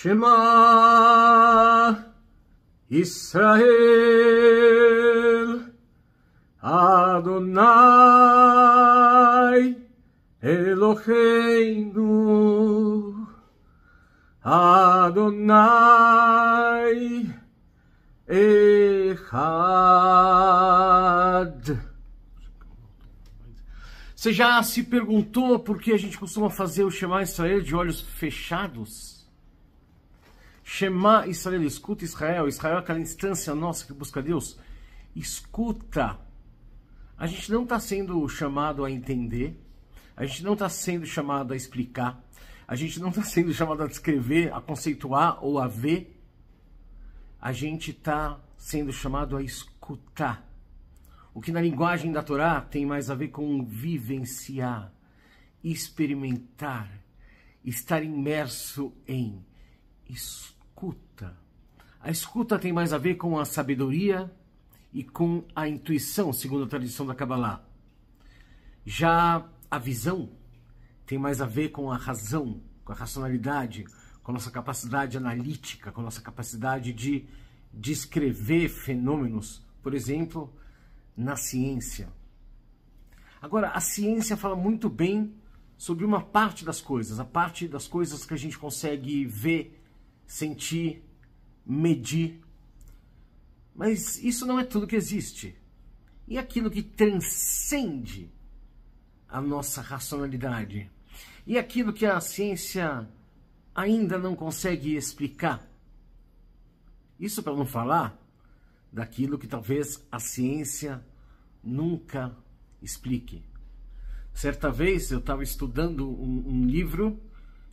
Shema Israel Adonai Eloheinu Adonai Echad. Você já se perguntou por que a gente costuma fazer o Shema Israel de olhos fechados? Shema Israel, escuta Israel. Israel é aquela instância nossa que busca Deus. Escuta. A gente não está sendo chamado a entender. A gente não está sendo chamado a explicar. A gente não está sendo chamado a descrever, a conceituar ou a ver. A gente está sendo chamado a escutar. O que na linguagem da Torá tem mais a ver com vivenciar, experimentar, estar imerso em escuta. A escuta tem mais a ver com a sabedoria e com a intuição, segundo a tradição da Kabbalah. Já a visão tem mais a ver com a razão, com a racionalidade, com a nossa capacidade analítica, com a nossa capacidade de descrever fenômenos, por exemplo, na ciência. Agora, a ciência fala muito bem sobre uma parte das coisas, a parte das coisas que a gente consegue ver, sentir, medir. Mas isso não é tudo que existe. E aquilo que transcende a nossa racionalidade? E aquilo que a ciência ainda não consegue explicar? Isso para não falar daquilo que talvez a ciência nunca explique. Certa vez eu estava estudando um livro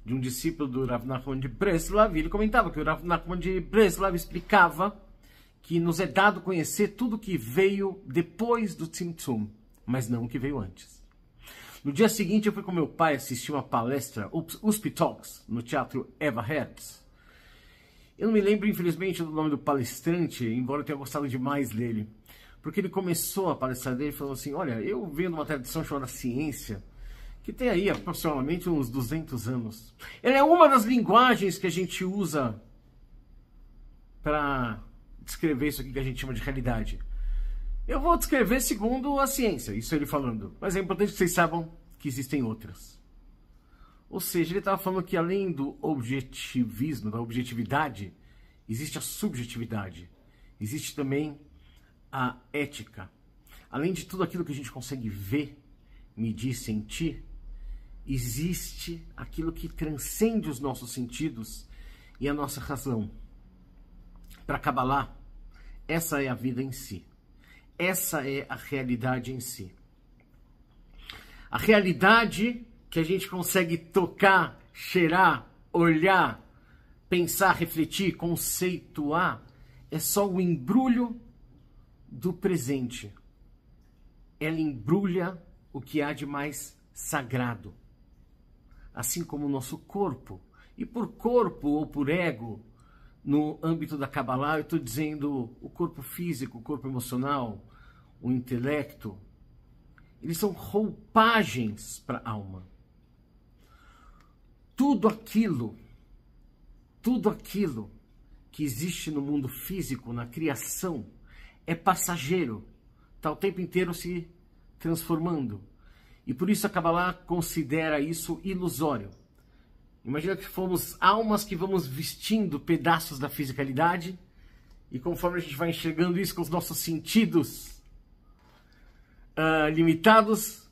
de um discípulo do Rav Nachman de Breslav, e ele comentava que o Rav Nachman de Breslav explicava que nos é dado conhecer tudo que veio depois do Tzimtzum, mas não o que veio antes. No dia seguinte eu fui com meu pai assistir uma palestra, USP Talks, no Teatro Eva Hertz. Eu não me lembro, infelizmente, do nome do palestrante, embora eu tenha gostado demais dele. Porque ele começou a palestra dele falando assim, olha, eu venho de uma tradição chamada ciência, que tem aí aproximadamente uns 200 anos. Ela é uma das linguagens que a gente usa para descrever isso aqui que a gente chama de realidade. Eu vou descrever segundo a ciência, isso ele falando. Mas é importante que vocês saibam que existem outras. Ou seja, ele estava falando que além do objetivismo, da objetividade, existe a subjetividade. Existe também a ética. Além de tudo aquilo que a gente consegue ver, medir, sentir, existe aquilo que transcende os nossos sentidos e a nossa razão. Para Kabbalah, essa é a vida em si. Essa é a realidade em si. A realidade que a gente consegue tocar, cheirar, olhar, pensar, refletir, conceituar, é só o embrulho do presente. Ela embrulha o que há de mais sagrado. Assim como o nosso corpo. E por corpo ou por ego, no âmbito da Kabbalah, eu estou dizendo o corpo físico, o corpo emocional, o intelecto. Eles são roupagens para a alma. Tudo aquilo que existe no mundo físico, na criação, é passageiro, está o tempo inteiro se transformando. E por isso a Kabbalah considera isso ilusório. Imagina que fomos almas que vamos vestindo pedaços da fisicalidade, e conforme a gente vai enxergando isso com os nossos sentidos limitados,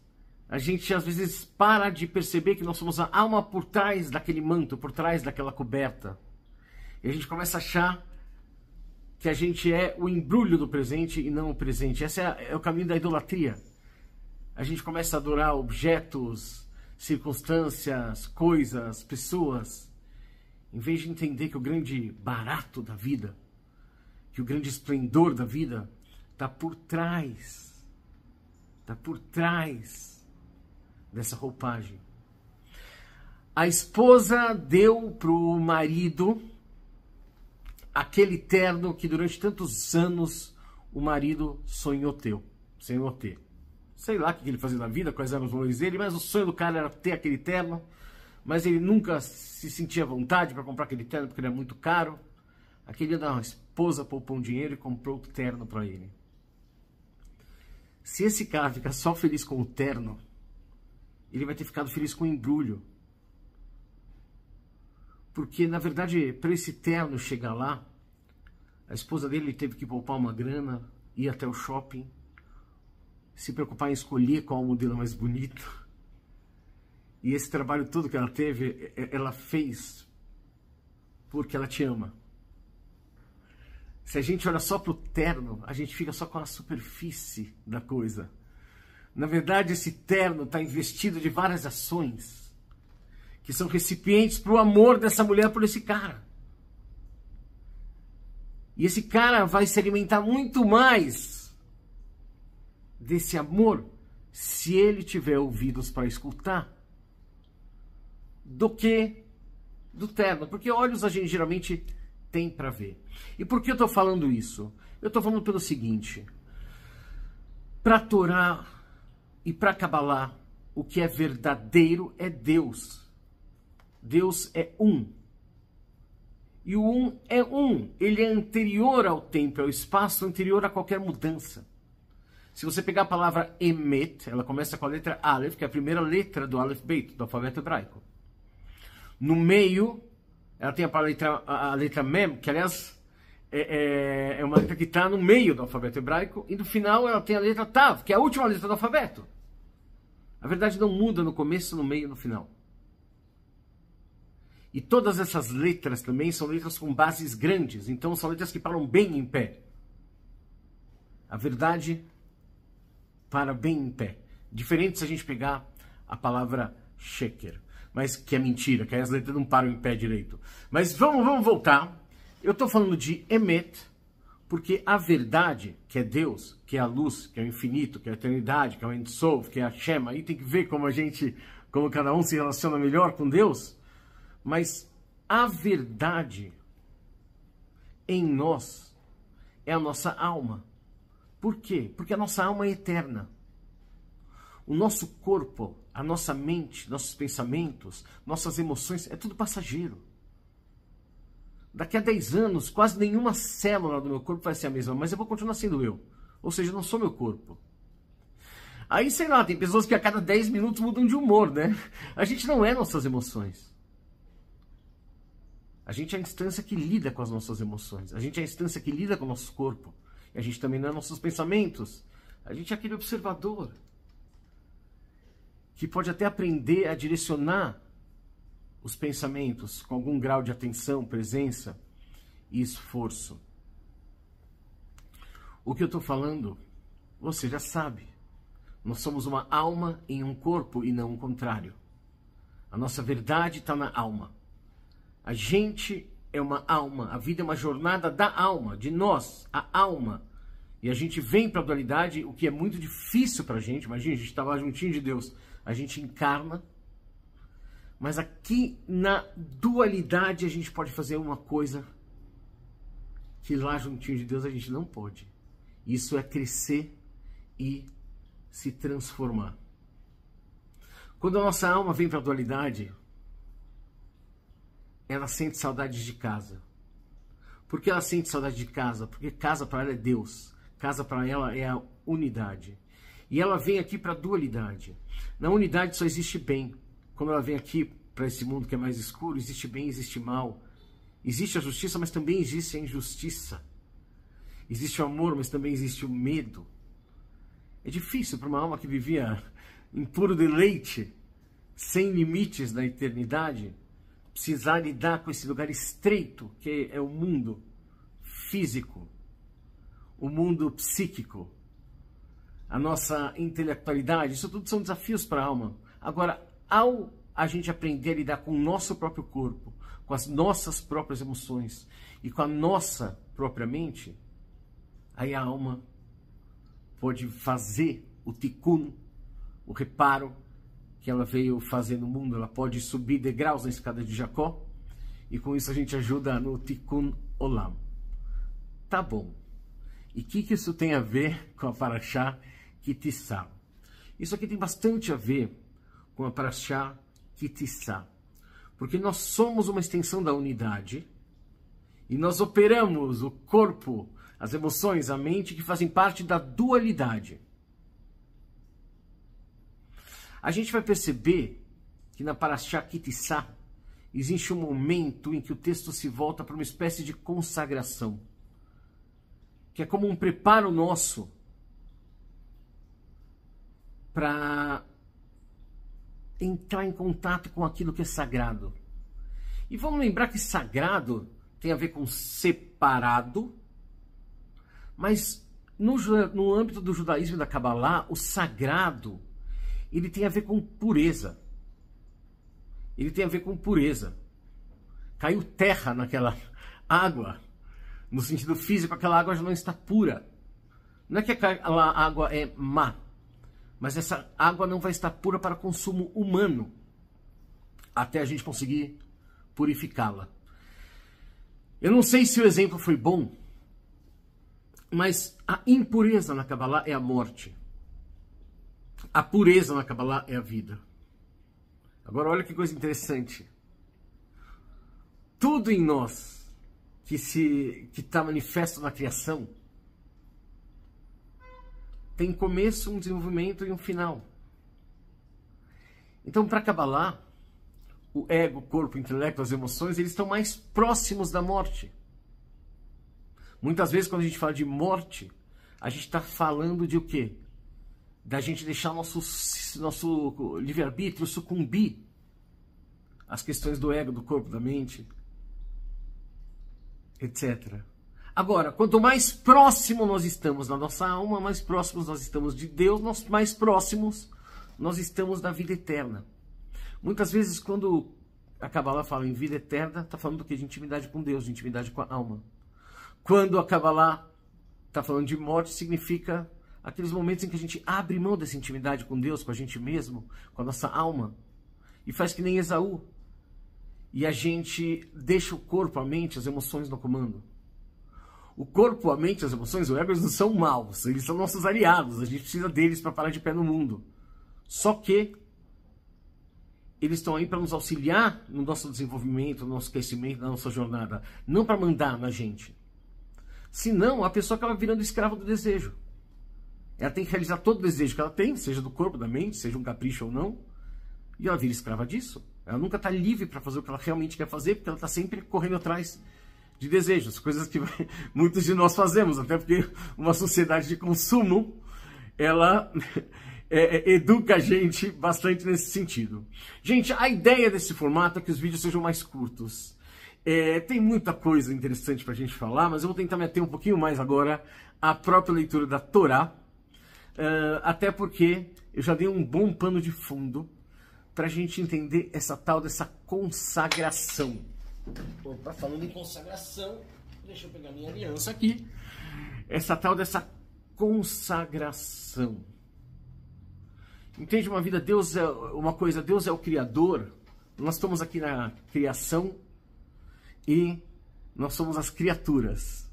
a gente às vezes para de perceber que nós somos a alma por trás daquele manto, por trás daquela coberta. E a gente começa a achar que a gente é o embrulho do presente e não o presente. Esse é o caminho da idolatria. A gente começa a adorar objetos, circunstâncias, coisas, pessoas, em vez de entender que o grande barato da vida, que o grande esplendor da vida está por trás dessa roupagem. A esposa deu para o marido aquele terno que durante tantos anos o marido sonhou ter. Sei lá o que ele fazia na vida, quais eram os valores dele, mas o sonho do cara era ter aquele terno, mas ele nunca se sentia à vontade para comprar aquele terno porque ele era muito caro. Aquele dia a esposa poupou um dinheiro e comprou o terno para ele. Se esse cara ficar só feliz com o terno, ele vai ter ficado feliz com o embrulho. Porque, na verdade, para esse terno chegar lá, a esposa dele teve que poupar uma grana, ir até o shopping, se preocupar em escolher qual o modelo mais bonito. E esse trabalho todo que ela teve, ela fez porque ela te ama. Se a gente olha só para o terno, a gente fica só com a superfície da coisa. Na verdade, esse terno está investido de várias ações que são recipientes para o amor dessa mulher por esse cara. E esse cara vai se alimentar muito mais desse amor se ele tiver ouvidos para escutar do que do terno. Porque olhos a gente geralmente tem para ver. E por que eu estou falando isso? Eu estou falando pelo seguinte: para a Torá e para a Kabbalah, o que é verdadeiro é Deus. Deus é um. E o um é um. Ele é anterior ao tempo, ao espaço, anterior a qualquer mudança. Se você pegar a palavra Emet, ela começa com a letra Aleph, que é a primeira letra do Aleph Beit, do alfabeto hebraico. No meio, ela tem a letra Mem, que aliás é uma letra que está no meio do alfabeto hebraico. E no final ela tem a letra Tav, que é a última letra do alfabeto. A verdade não muda no começo, no meio e no final. E todas essas letras também são letras com bases grandes. Então são letras que param bem em pé. A verdade para bem em pé. Diferente se a gente pegar a palavra sheker. Mas que é mentira, que aí as letras não param em pé direito. Mas vamos voltar. Eu estou falando de Emet, porque a verdade, que é Deus, que é a luz, que é o infinito, que é a eternidade, que é o Ein Sof, que é a Shem, aí tem que ver como cada um se relaciona melhor com Deus. Mas a verdade em nós é a nossa alma. Por quê? Porque a nossa alma é eterna. O nosso corpo, a nossa mente, nossos pensamentos, nossas emoções, é tudo passageiro. Daqui a 10 anos, quase nenhuma célula do meu corpo vai ser a mesma, mas eu vou continuar sendo eu. Ou seja, eu não sou meu corpo. Aí, sei lá, tem pessoas que a cada 10 minutos mudam de humor, né? A gente não é nossas emoções. A gente é a instância que lida com as nossas emoções. A gente é a instância que lida com o nosso corpo. E a gente também não é nossos pensamentos. A gente é aquele observador que pode até aprender a direcionar os pensamentos com algum grau de atenção, presença e esforço. O que eu estou falando, você já sabe. Nós somos uma alma em um corpo e não o contrário. A nossa verdade está na alma. A gente é uma alma, a vida é uma jornada da alma, de nós, a alma. E a gente vem para a dualidade, o que é muito difícil para a gente. Imagina, a gente está lá juntinho de Deus, a gente encarna. Mas aqui na dualidade a gente pode fazer uma coisa que lá juntinho de Deus a gente não pode. Isso é crescer e se transformar. Quando a nossa alma vem para a dualidade, ela sente saudade de casa. Por que ela sente saudade de casa? Porque casa para ela é Deus. Casa para ela é a unidade. E ela vem aqui para a dualidade. Na unidade só existe bem. Quando ela vem aqui para esse mundo que é mais escuro, existe bem, existe mal. Existe a justiça, mas também existe a injustiça. Existe o amor, mas também existe o medo. É difícil para uma alma que vivia em puro deleite, sem limites na eternidade, precisar lidar com esse lugar estreito que é o mundo físico, o mundo psíquico, a nossa intelectualidade. Isso tudo são desafios para a alma. Agora, ao a gente aprender a lidar com o nosso próprio corpo, com as nossas próprias emoções e com a nossa própria mente, aí a alma pode fazer o tikkun, o reparo que ela veio fazer no mundo. Ela pode subir degraus na escada de Jacó e com isso a gente ajuda no tikkun olam. Tá bom. E o que isso tem a ver com a Parashá Ki Tissá? Isso aqui tem bastante a ver com a Parashá Ki Tissá. Porque nós somos uma extensão da unidade e nós operamos o corpo, as emoções, a mente, que fazem parte da dualidade. A gente vai perceber que na Parashá Kitissá existe um momento em que o texto se volta para uma espécie de consagração, que é como um preparo nosso para entrar em contato com aquilo que é sagrado. E vamos lembrar que sagrado tem a ver com separado, mas no âmbito do judaísmo e da Kabbalah, o sagrado, ele tem a ver com pureza. Ele tem a ver com pureza. Caiu terra naquela água, no sentido físico, aquela água já não está pura. Não é que aquela água é má, mas essa água não vai estar pura para consumo humano, até a gente conseguir purificá-la. Eu não sei se o exemplo foi bom, mas a impureza na Kabbalah é a morte. A pureza na Kabbalah é a vida. Agora olha que coisa interessante. Tudo em nós que está manifesto na criação tem começo, um desenvolvimento e um final. Então, para Kabbalah, o ego, o corpo, o intelecto, as emoções, eles estão mais próximos da morte. Muitas vezes, quando a gente fala de morte, a gente está falando de o quê? Da gente deixar nosso livre-arbítrio sucumbir às questões do ego, do corpo, da mente, etc. Agora, quanto mais próximo nós estamos da nossa alma, mais próximos nós estamos de Deus, mais próximos nós estamos da vida eterna. Muitas vezes, quando a Kabbalah fala em vida eterna, está falando do quê? De intimidade com Deus, de intimidade com a alma. Quando a Kabbalah está falando de morte, significa aqueles momentos em que a gente abre mão dessa intimidade com Deus, com a gente mesmo, com a nossa alma, e faz que nem Esaú. E a gente deixa o corpo, a mente, as emoções no comando. O corpo, a mente, as emoções, o ego, eles não são maus, eles são nossos aliados, a gente precisa deles para parar de pé no mundo. Só que eles estão aí para nos auxiliar no nosso desenvolvimento, no nosso crescimento, na nossa jornada, não para mandar na gente. Senão, a pessoa acaba virando escrava do desejo. Ela tem que realizar todo o desejo que ela tem, seja do corpo, da mente, seja um capricho ou não, e ela vira escrava disso. Ela nunca está livre para fazer o que ela realmente quer fazer, porque ela está sempre correndo atrás de desejos, coisas que muitos de nós fazemos, até porque uma sociedade de consumo, ela educa a gente bastante nesse sentido. Gente, a ideia desse formato é que os vídeos sejam mais curtos. Tem muita coisa interessante para a gente falar, mas eu vou tentar me ater um pouquinho mais agora à própria leitura da Torá, até porque eu já dei um bom pano de fundo para a gente entender essa tal dessa consagração. Opa, falando em consagração, deixa eu pegar minha aliança aqui. Essa tal dessa consagração. Entende uma vida? Deus é uma coisa, Deus é o Criador. Nós estamos aqui na criação e nós somos as criaturas.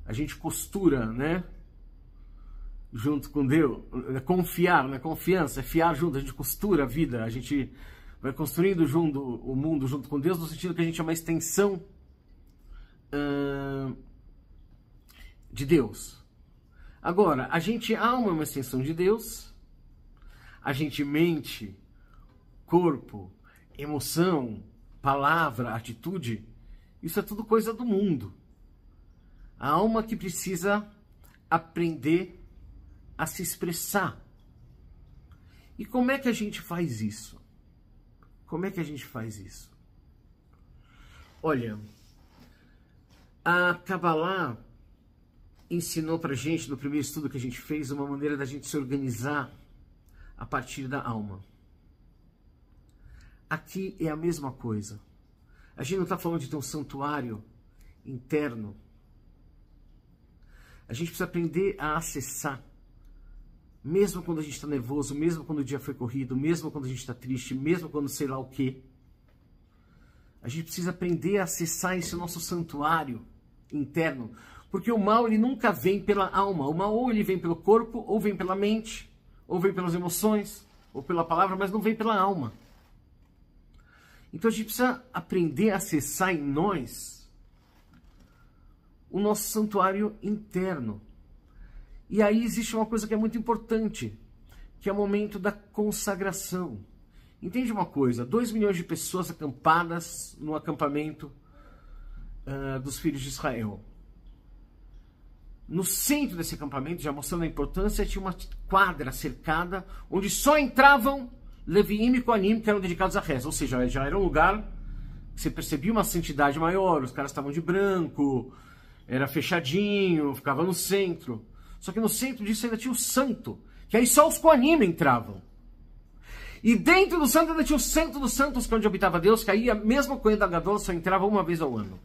A gente costura, né? Junto com Deus, confiar, né? Confiança, é fiar junto, a gente costura a vida, a gente vai construindo junto o mundo junto com Deus, no sentido que a gente é uma extensão de Deus. Agora, a gente alma é uma extensão de Deus, a gente mente, corpo, emoção, palavra, atitude, isso é tudo coisa do mundo. A alma que precisa aprender a se expressar. E como é que a gente faz isso? Como é que a gente faz isso? Olha, a Kabbalah ensinou pra gente, no primeiro estudo que a gente fez, uma maneira da gente se organizar a partir da alma. Aqui é a mesma coisa. A gente não está falando de ter um santuário interno. A gente precisa aprender a acessar. Mesmo quando a gente está nervoso, mesmo quando o dia foi corrido, mesmo quando a gente está triste, mesmo quando sei lá o quê. A gente precisa aprender a acessar esse nosso santuário interno. Porque o mal, ele nunca vem pela alma. O mal ou ele vem pelo corpo, ou vem pela mente, ou vem pelas emoções, ou pela palavra, mas não vem pela alma. Então a gente precisa aprender a acessar em nós o nosso santuário interno. E aí existe uma coisa que é muito importante, que é o momento da consagração. Entende uma coisa? 2 milhões de pessoas acampadas no acampamento dos filhos de Israel. No centro desse acampamento, já mostrando a importância, tinha uma quadra cercada, onde só entravam Leviim e Kohanim, que eram dedicados à reza. Ou seja, já era um lugar que você percebia uma santidade maior, os caras estavam de branco, era fechadinho, ficava no centro. Só que no centro disso ainda tinha o santo, que aí só os Kohanim entravam. E dentro do santo ainda tinha o santo dos santos, que é onde habitava Deus, que aí a mesma Kohen da Gadol só entrava uma vez ao ano.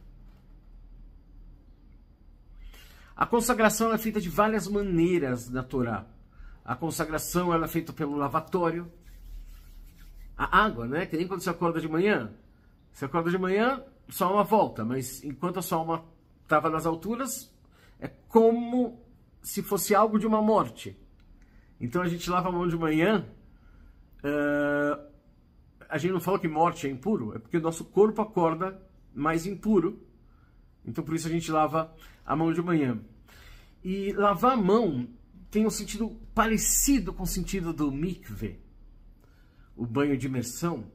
A consagração é feita de várias maneiras na Torá. A consagração ela é feita pelo lavatório. A água, né? Que nem quando você acorda de manhã. Você acorda de manhã, sua alma volta, mas enquanto a sua alma estava nas alturas, é como se fosse algo de uma morte. Então a gente lava a mão de manhã. A gente não fala que morte é impuro, é porque o nosso corpo acorda mais impuro. Então por isso a gente lava a mão de manhã. E lavar a mão tem um sentido parecido com o sentido do mikveh, o banho de imersão.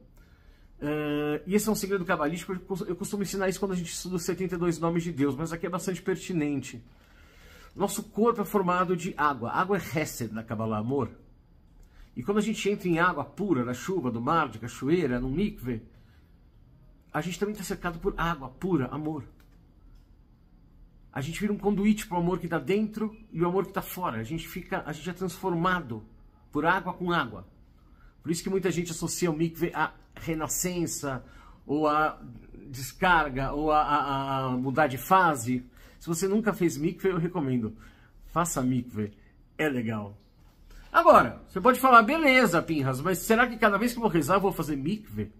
E esse é um segredo cabalístico, eu costumo ensinar isso quando a gente estuda os 72 nomes de Deus, mas aqui é bastante pertinente. Nosso corpo é formado de água. Água é Hesed na Kabbalah, amor. E quando a gente entra em água pura, da chuva, do mar, de cachoeira, no mikveh, a gente também está cercado por água pura, amor. A gente vira um conduíte para o amor que está dentro e o amor que está fora. A gente é transformado por água com água. Por isso que muita gente associa o mikveh à renascença, ou à descarga, ou a mudar de fase. Se você nunca fez mikveh, eu recomendo. Faça mikveh, é legal. Agora, você pode falar, beleza, Pinhas, mas será que cada vez que eu vou rezar eu vou fazer mikveh?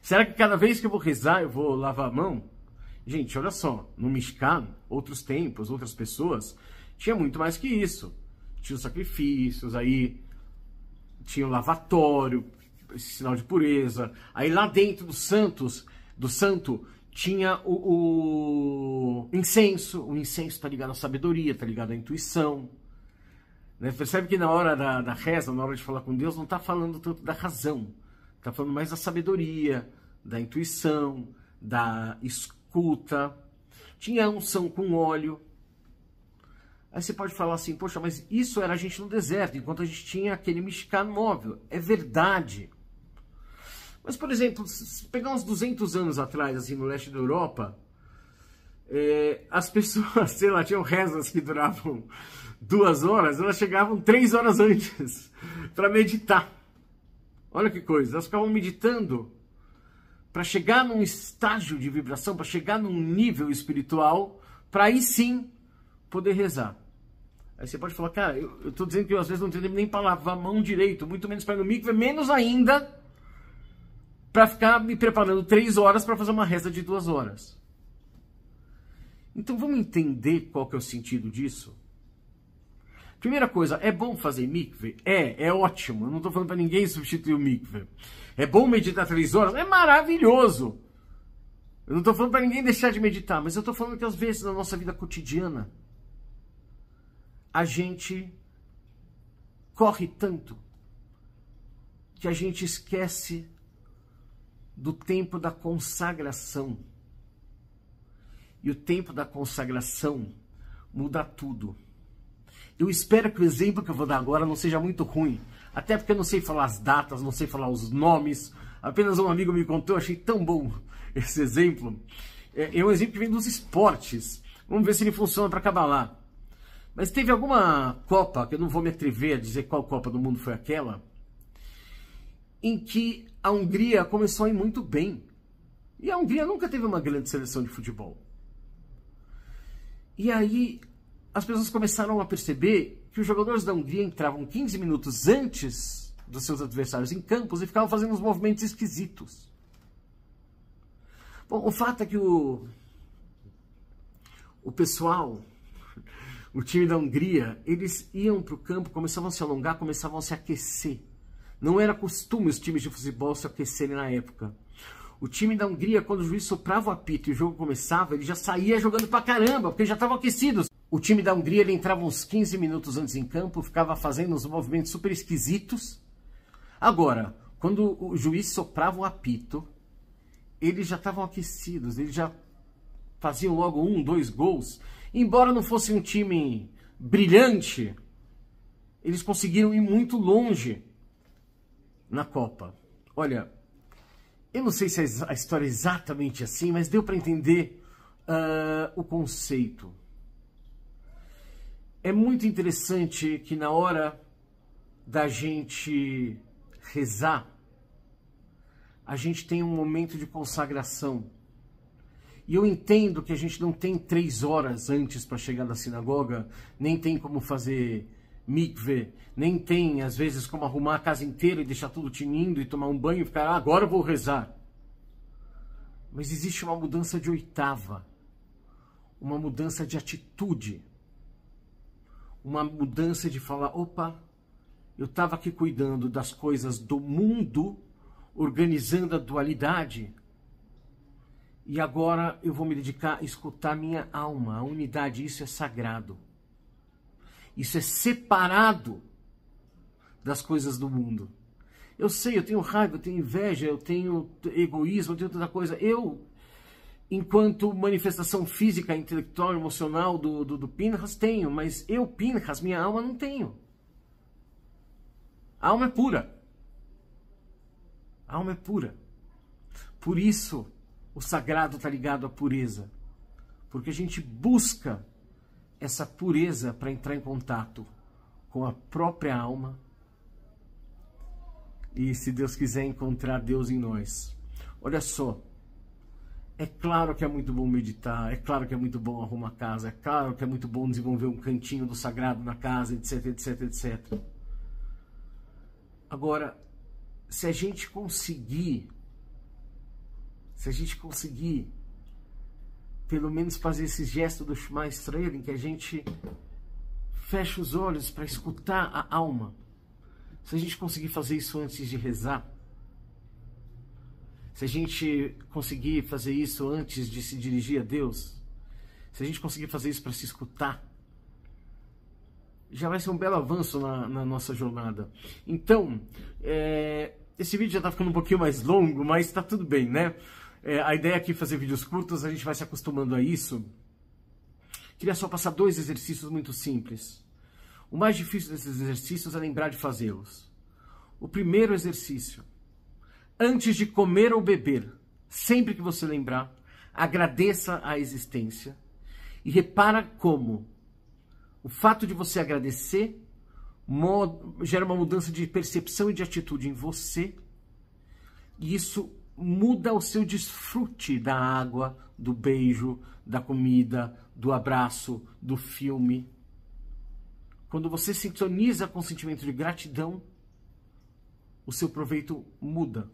Será que cada vez que eu vou rezar eu vou lavar a mão? Gente, olha só, no Mishkan, outros tempos, outras pessoas, tinha muito mais que isso. Tinha os sacrifícios, aí tinha o lavatório, esse sinal de pureza. Aí lá dentro do santo, tinha o incenso. O incenso está ligado à sabedoria, está ligado à intuição. Né? Percebe que na hora da reza, na hora de falar com Deus, não está falando tanto da razão. Está falando mais da sabedoria, da intuição, da escuta. Tinha a unção com óleo. Aí você pode falar assim, poxa, mas isso era a gente no deserto, enquanto a gente tinha aquele Mishkan móvel. É verdade. Mas, por exemplo, se pegar uns 200 anos atrás, assim, no leste da Europa, as pessoas, sei lá, tinham rezas que duravam 2 horas, elas chegavam 3 horas antes para meditar. Olha que coisa, elas ficavam meditando para chegar num estágio de vibração, para chegar num nível espiritual, para aí sim poder rezar. Aí você pode falar, cara, eu estou dizendo que eu às vezes não tenho nem para lavar a mão direito, muito menos para ir no mikveh, menos ainda para ficar me preparando 3 horas para fazer uma reza de 2 horas. Então vamos entender qual que é o sentido disso? Primeira coisa, é bom fazer mikveh? É ótimo. Eu não estou falando para ninguém substituir o mikveh. É bom meditar 3 horas? É maravilhoso. Eu não estou falando para ninguém deixar de meditar, mas eu estou falando que às vezes na nossa vida cotidiana a gente corre tanto que a gente esquece do tempo da consagração. E o tempo da consagração muda tudo. Eu espero que o exemplo que eu vou dar agora não seja muito ruim. Até porque eu não sei falar as datas, não sei falar os nomes. Apenas um amigo me contou, eu achei tão bom esse exemplo. É um exemplo que vem dos esportes. Vamos ver se ele funciona para Kabbalah. Mas teve alguma Copa, que eu não vou me atrever a dizer qual Copa do Mundo foi aquela, em que a Hungria começou a ir muito bem. E a Hungria nunca teve uma grande seleção de futebol. E aí as pessoas começaram a perceber que os jogadores da Hungria entravam 15 minutos antes dos seus adversários em campos e ficavam fazendo uns movimentos esquisitos. Bom, o fato é que o pessoal, o time da Hungria, eles iam para o campo, começavam a se alongar, começavam a se aquecer. Não era costume os times de futebol se aquecerem na época. O time da Hungria, quando o juiz soprava o apito e o jogo começava, ele já saía jogando pra caramba, porque já estavam aquecidos. O time da Hungria, ele entrava uns 15 minutos antes em campo, ficava fazendo uns movimentos super esquisitos. Agora, quando o juiz soprava o apito, eles já estavam aquecidos, eles já faziam logo 1, 2 gols. Embora não fosse um time brilhante, eles conseguiram ir muito longe na Copa. Olha, eu não sei se a história é exatamente assim, mas deu para entender o conceito. É muito interessante que na hora da gente rezar, a gente tem um momento de consagração. E eu entendo que a gente não tem 3 horas antes para chegar na sinagoga, nem tem como fazer mikve, nem tem, às vezes, como arrumar a casa inteira e deixar tudo tinindo e tomar um banho e ficar, agora eu vou rezar. Mas existe uma mudança de oitava, uma mudança de atitude, uma mudança de falar, opa, eu estava aqui cuidando das coisas do mundo, organizando a dualidade, e agora eu vou me dedicar a escutar minha alma, a unidade. Isso é sagrado. Isso é separado das coisas do mundo. Eu sei, eu tenho raiva, eu tenho inveja, eu tenho egoísmo, eu tenho tanta coisa. Eu, enquanto manifestação física, intelectual, emocional do Pinchas, tenho. Mas eu, Pinchas, minha alma não tenho. A alma é pura. A alma é pura. Por isso, o sagrado está ligado à pureza. Porque a gente busca essa pureza para entrar em contato com a própria alma. E, se Deus quiser, encontrar Deus em nós. Olha só. É claro que é muito bom meditar. É claro que é muito bom arrumar a casa. É claro que é muito bom desenvolver um cantinho do sagrado na casa, etc, etc, etc. Agora, se a gente conseguir pelo menos fazer esse gesto do Shema Israel, em que a gente fecha os olhos para escutar a alma, se a gente conseguir fazer isso antes de rezar, se a gente conseguir fazer isso antes de se dirigir a Deus, se a gente conseguir fazer isso para se escutar, já vai ser um belo avanço na nossa jornada. Então, esse vídeo já está ficando um pouquinho mais longo, mas está tudo bem, né? A ideia aqui é fazer vídeos curtos, a gente vai se acostumando a isso. Queria só passar 2 exercícios muito simples. O mais difícil desses exercícios é lembrar de fazê-los. O primeiro exercício: antes de comer ou beber, sempre que você lembrar, agradeça a existência e repara como o fato de você agradecer gera uma mudança de percepção e de atitude em você, e isso muda o seu desfrute da água, do beijo, da comida, do abraço, do filme. Quando você sintoniza com o sentimento de gratidão, o seu proveito muda.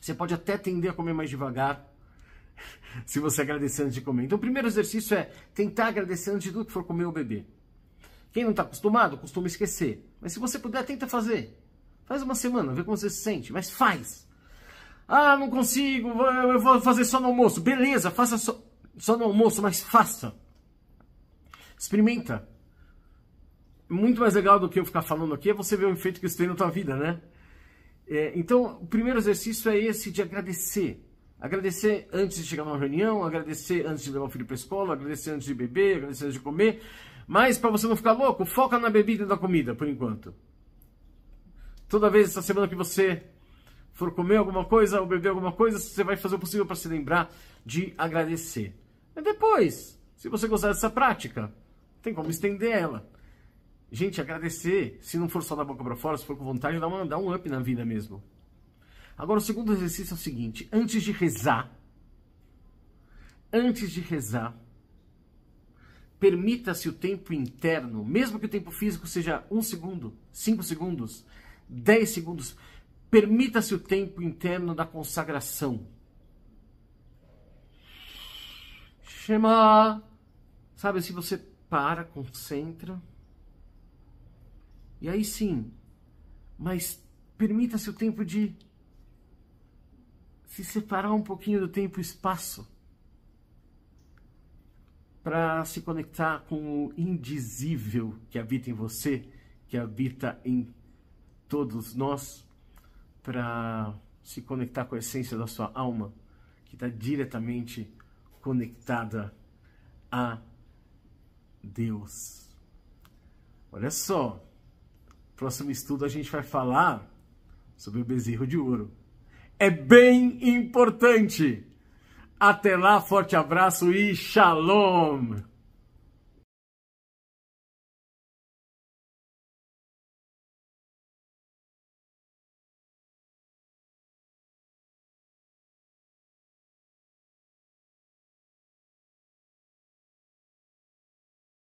Você pode até tender a comer mais devagar, se você agradecer antes de comer. Então o primeiro exercício é tentar agradecer antes de tudo que for comer ou beber. Quem não está acostumado, costuma esquecer. Mas se você puder, tenta fazer. Faz uma semana, vê como você se sente, mas faz. Ah, não consigo, eu vou fazer só no almoço. Beleza, faça só no almoço, mas faça. Experimenta. Muito mais legal do que eu ficar falando aqui é você ver o efeito que isso tem na tua vida, né? Então, o primeiro exercício é esse de agradecer. Agradecer antes de chegar numa reunião, agradecer antes de levar o filho para a escola, agradecer antes de beber, agradecer antes de comer. Mas, para você não ficar louco, foca na bebida e na comida, por enquanto. Toda vez essa semana que você for comer alguma coisa ou beber alguma coisa, você vai fazer o possível para se lembrar de agradecer. E depois, se você gostar dessa prática, tem como estender ela. Gente, agradecer, se não for só da boca para fora, se for com vontade, dá um up na vida mesmo. Agora, o segundo exercício é o seguinte: antes de rezar, permita-se o tempo interno, mesmo que o tempo físico seja 1 segundo, 5 segundos, 10 segundos, permita-se o tempo interno da consagração. Shema. Sabe, assim você para, concentra. E aí sim, mas permita-se o tempo de se separar um pouquinho do tempo e espaço para se conectar com o indizível que habita em você, que habita em todos nós, para se conectar com a essência da sua alma, que está diretamente conectada a Deus. Olha só, próximo estudo a gente vai falar sobre o bezerro de ouro. É bem importante. Até lá, forte abraço e shalom!